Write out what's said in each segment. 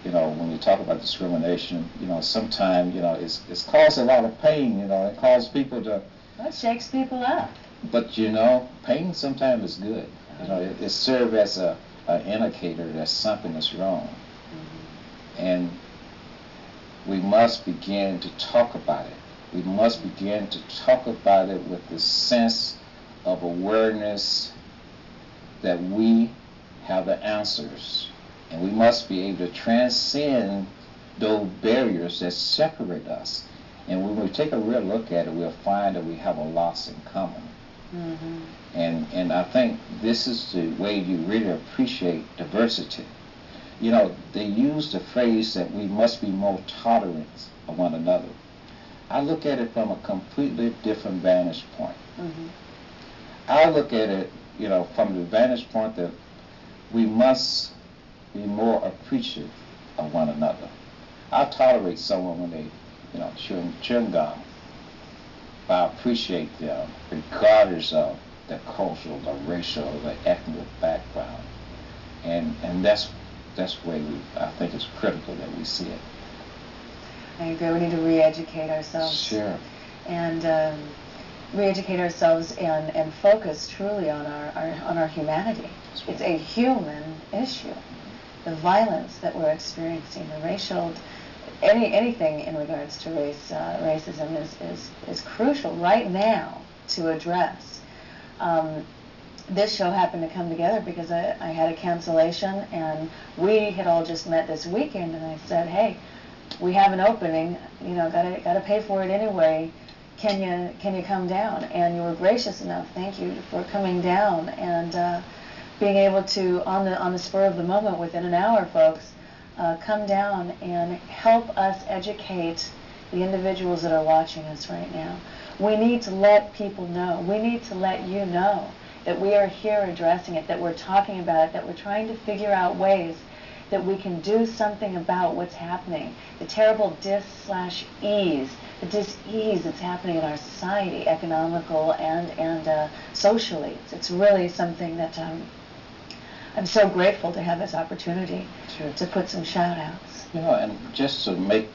when you talk about discrimination, sometimes, it's caused a lot of pain, it causes people to, Well, it shakes people up. but, pain sometimes is good. It serves as an indicator that something is wrong. And we must begin to talk about it. We must begin to talk about it with the sense of awareness that we have the answers. And we must be able to transcend those barriers that separate us. And when we take a real look at it, we'll find that we have a lot in common. And I think this is the way you really appreciate diversity. They use the phrase that we must be more tolerant of one another. I look at it from a completely different vantage point. I look at it, from the vantage point that we must be more appreciative of one another. I tolerate someone when they, chewing gum. I appreciate them regardless of their cultural, their racial, their ethnic background. And that's where I think it's critical that we see it. I agree. We need to re-educate ourselves. Sure. And re-educate ourselves and focus truly on our humanity. It's a human issue. The violence that we're experiencing, the racial, anything in regards to racism is crucial right now to address. This show happened to come together because I had a cancellation, and we had all just met this weekend, and I said, hey, we have an opening, gotta pay for it anyway. Can you come down? And you were gracious enough. Thank you for coming down and being able to, on the spur of the moment, within an hour, folks, come down and help us educate the individuals that are watching us right now. We need to let people know. We need to let you know that we are here addressing it, that we're talking about it, that we're trying to figure out ways that we can do something about what's happening. The terrible dis/ease, the dis-ease that's happening in our society, economical and socially. It's really something that I'm so grateful to have this opportunity to put some shout-outs. And just to make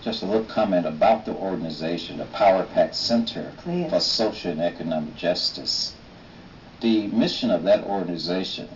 just a little comment about the organization, the Power Pack Center for Social and Economic Justice. The mission of that organization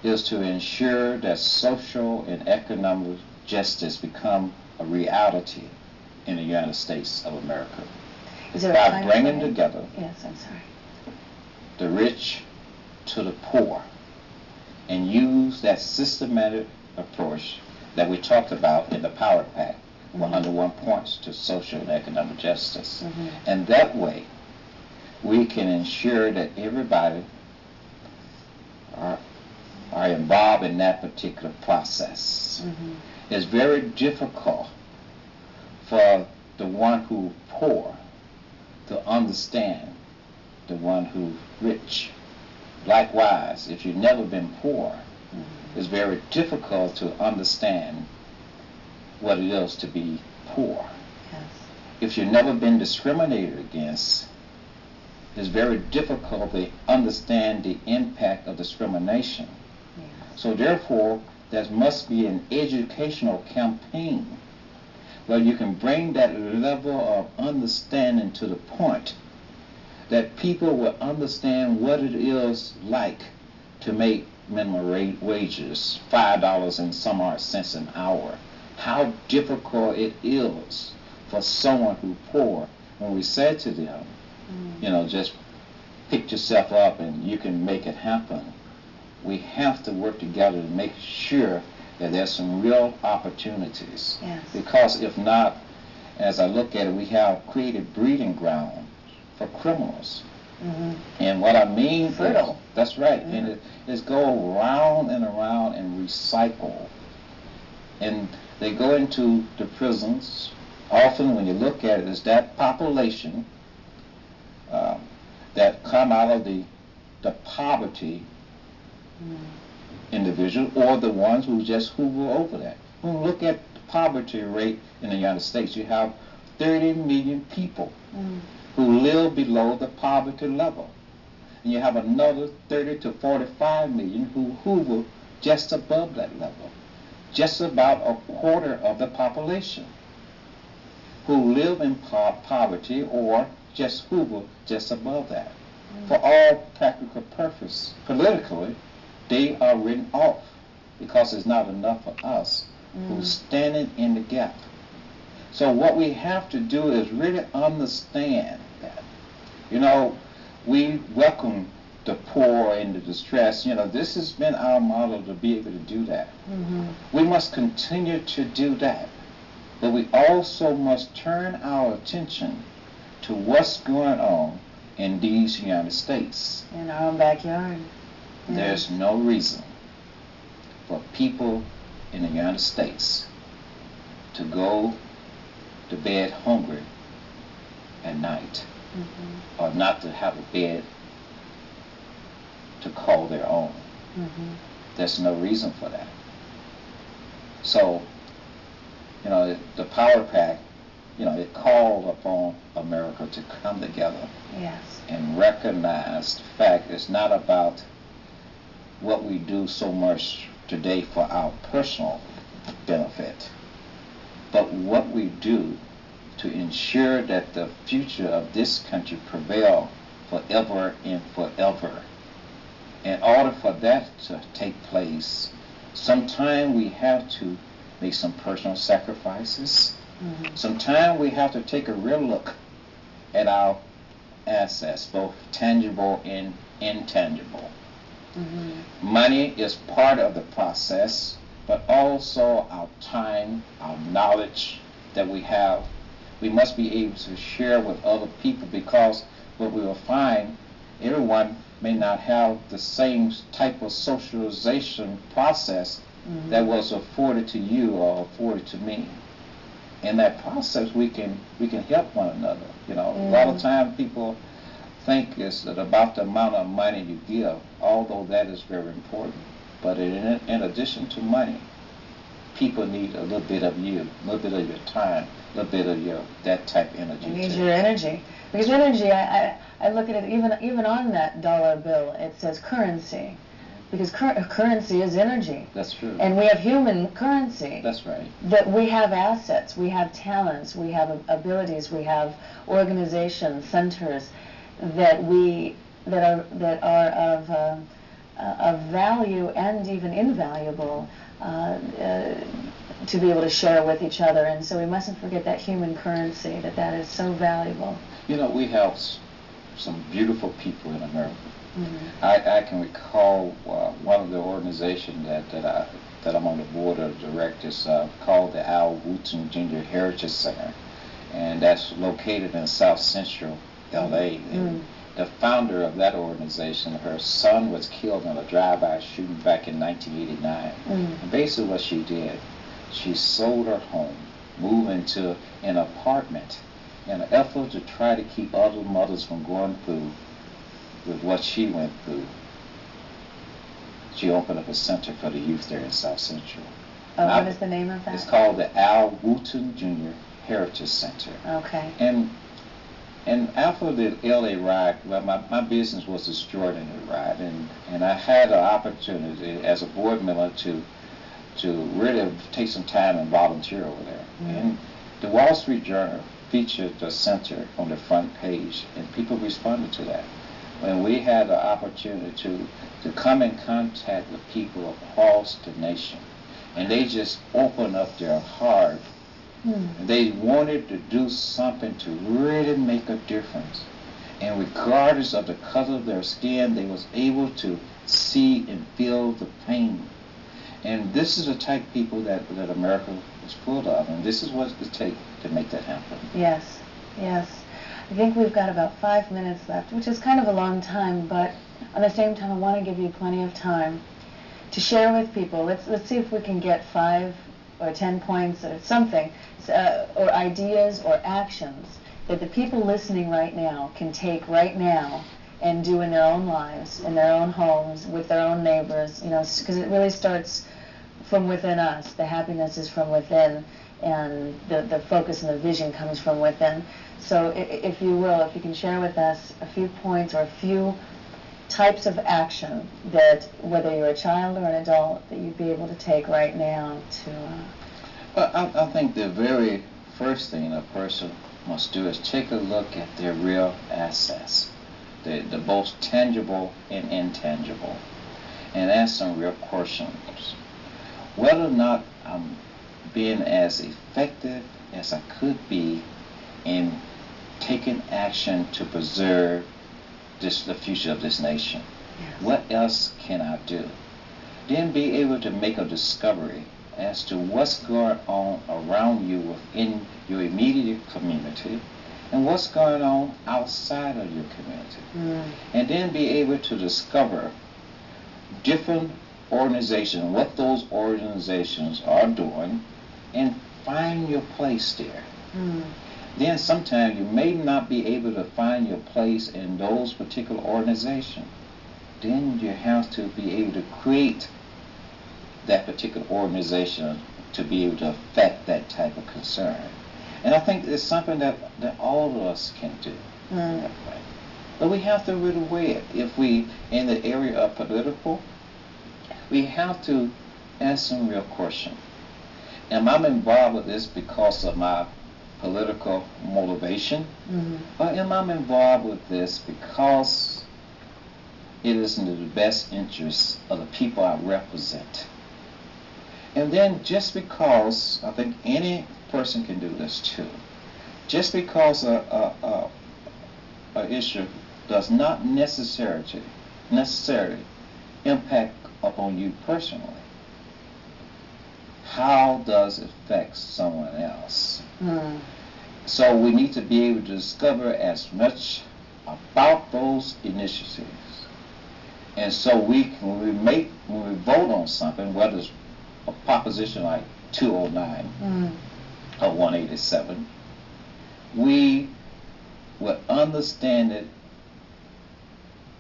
is to ensure that social and economic justice become a reality in the United States of America. It's about bringing together the rich to the poor and use that systematic approach that we talked about in the Power Pack, 101 points to social and economic justice. And that way, we can ensure that everybody are involved in that particular process. It's very difficult for the one who's poor to understand the one who's rich. Likewise, if you've never been poor, it's very difficult to understand what it is to be poor. If you've never been discriminated against, it's very difficult to understand the impact of discrimination. So therefore, there must be an educational campaign where you can bring that level of understanding to the point that people will understand what it is like to make minimum wages, $5 and some odd cents an hour. How difficult it is for someone who's poor. When we said to them, just pick yourself up and you can make it happen, we have to work together to make sure that there's some real opportunities. Because if not, as I look at it, we have created breeding ground for criminals. And what I mean Fertile. is, that's right, and it's go around and around and recycle. And they go into the prisons. Often when you look at it, it's that population that come out of the poverty individual, or the ones who just hoover over that. When we look at the poverty rate in the United States, you have 30 million people who live below the poverty level. And you have another 30 to 45 million who hoover just above that level. just about a quarter of the population who live in poverty or just hover just above that. For all practical purpose, politically, they are written off because it's not enough for us who's standing in the gap. So what we have to do is really understand that. We welcome the poor and the distressed. This has been our model to be able to do that. We must continue to do that. But we also must turn our attention to what's going on in these United States. In our own backyard. Yeah. There's no reason for people in the United States to go to bed hungry at night, or not to have a bed to call their own. There's no reason for that. So, the Power Pack, it called upon America to come together and recognize the fact it's not about what we do so much today for our personal benefit, but what we do to ensure that the future of this country prevail forever and forever. In order for that to take place, sometimes we have to make some personal sacrifices. Sometimes we have to take a real look at our assets, both tangible and intangible. Money is part of the process, but also our time, our knowledge that we have. We must be able to share with other people, because what we will find, everyone may not have the same type of socialization process that was afforded to you or afforded to me. In that process, we can help one another. A lot of time people think it's about the amount of money you give, although that is very important. But in addition to money, people need a little bit of you, a little bit of your time, a little bit of that type of energy. You need your energy. Because energy, I look at it, even on that dollar bill, it says currency. Because currency is energy. That's true. And we have human currency. That's right. That we have assets, we have talents, we have abilities, we have organizations, centers that are of value and even invaluable to be able to share with each other. And so we mustn't forget that human currency, that is so valuable. We have some beautiful people in America. I can recall one of the organizations that I'm on the board of directors called the Elmore Richmond Jr. Heritage Center, and that's located in South Central LA. And the founder of that organization, her son was killed in a drive-by shooting back in 1989. And basically what she did, she sold her home, moved into an apartment in an effort to try to keep other mothers from going through with what she went through. She opened up a center for the youth there in South Central. What is the name of that? It's called the Elmore Richmond Jr. Heritage Center. Okay. And after the LA ride, well, my business was destroyed in the ride, and I had an opportunity as a board member to really take some time and volunteer over there. And the Wall Street Journal featured the center on the front page, and people responded to that. When we had the opportunity to come in contact with people across the nation, and they just opened up their heart. They wanted to do something to really make a difference. And regardless of the color of their skin, they was able to see and feel the pain. And this is the type of people that America is full of, and this is what it takes to make that happen. Yes, yes. I think we've got about 5 minutes left, which is kind of a long time, but at the same time I want to give you plenty of time to share with people. Let's see if we can get 5 or 10 points or something, or ideas or actions that the people listening right now can take right now and do in their own lives, in their own homes, with their own neighbors, because it really starts from within us. The happiness is from within, and the focus and the vision comes from within. So if you will, if you can share with us a few points or a few types of action that, whether you're a child or an adult, that you'd be able to take right now to... Well, I think the very first thing a person must do is take a look at their real assets, the both tangible and intangible, and ask some real questions. Whether or not I'm being as effective as I could be in taking action to preserve the future of this nation. Yes. What else can I do? Then be able to make a discovery as to what's going on around you within your immediate community and what's going on outside of your community. And then be able to discover different organizations, what those organizations are doing, and find your place there. Then sometimes you may not be able to find your place in those particular organizations. Then you have to be able to create that particular organization to be able to affect that type of concern. And I think it's something that all of us can do. But we have to really weigh it. If we, in the area of political, we have to ask some real questions. Am I involved with this because of my political motivation? Or am I involved with this because it is in the best interest of the people I represent? And then just because, I think any person can do this too, just because a issue does not necessarily impact upon you personally, how does it affect someone else? So we need to be able to discover as much about those initiatives. And so when we vote on something, whether it's a proposition like 209 or 187, we will understand it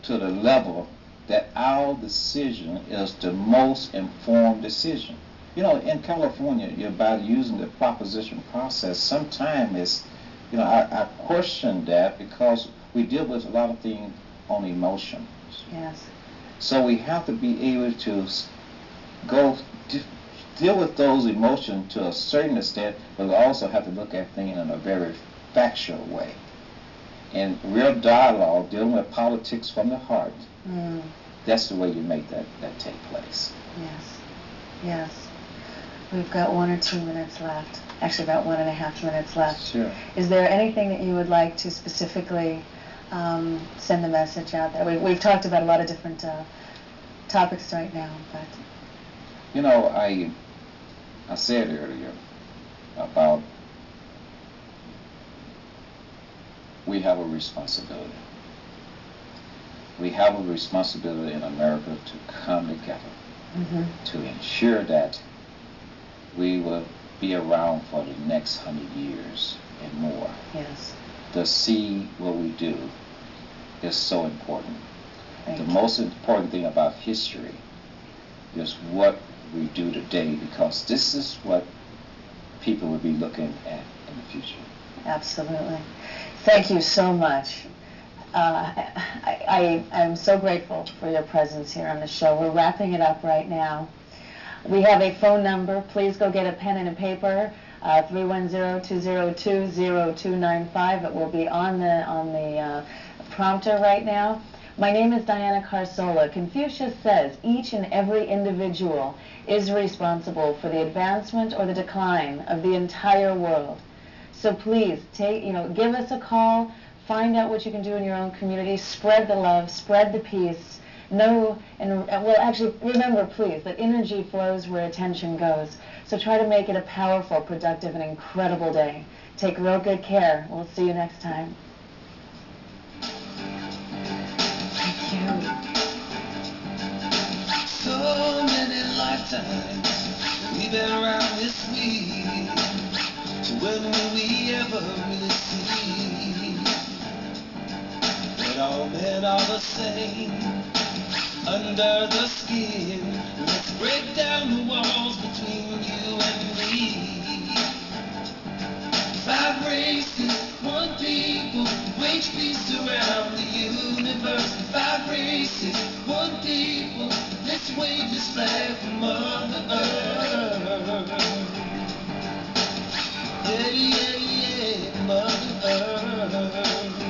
to the level that our decision is the most informed decision. You know, in California, by using the proposition process, sometimes it's, I question that because we deal with a lot of things on emotions. Yes. So we have to be able to deal with those emotions to a certain extent, but we also have to look at things in a very factual way. And real dialogue, dealing with politics from the heart, that's the way you make that take place. Yes. Yes. We've got 1 or 2 minutes left. Actually, about 1.5 minutes left. Sure. Is there anything that you would like to specifically send the message out there? We've talked about a lot of different topics right now, but... I said earlier about we have a responsibility. We have a responsibility in America to come together to ensure that we will be around for the next 100 years and more. Yes. To see what we do is so important. Thank The you. most important thing about history is what we do today, because this is what people will be looking at in the future. Absolutely. Thank you so much. I'm so grateful for your presence here on the show. We're wrapping it up right now. We have a phone number. Please go get a pen and a paper. 310-202-0295. It will be on the prompter right now. My name is Diana Carsola. Confucius says each and every individual is responsible for the advancement or the decline of the entire world. So please give us a call, find out what you can do in your own community, spread the love, spread the peace. Remember, please, that energy flows where attention goes. So try to make it a powerful, productive, and incredible day. Take real good care. We'll see you next time. Thank you. So many lifetimes we've been around this week. When will we ever really see that all men are the same under the skin? Let's break down the walls between you and me. 5 races, 1 people, wage peace around the universe. 5 races. wave this flag for Mother Earth. Yeah, yeah, yeah, Mother Earth.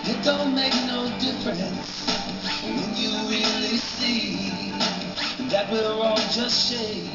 It don't make no difference when you really see that we're all just shades.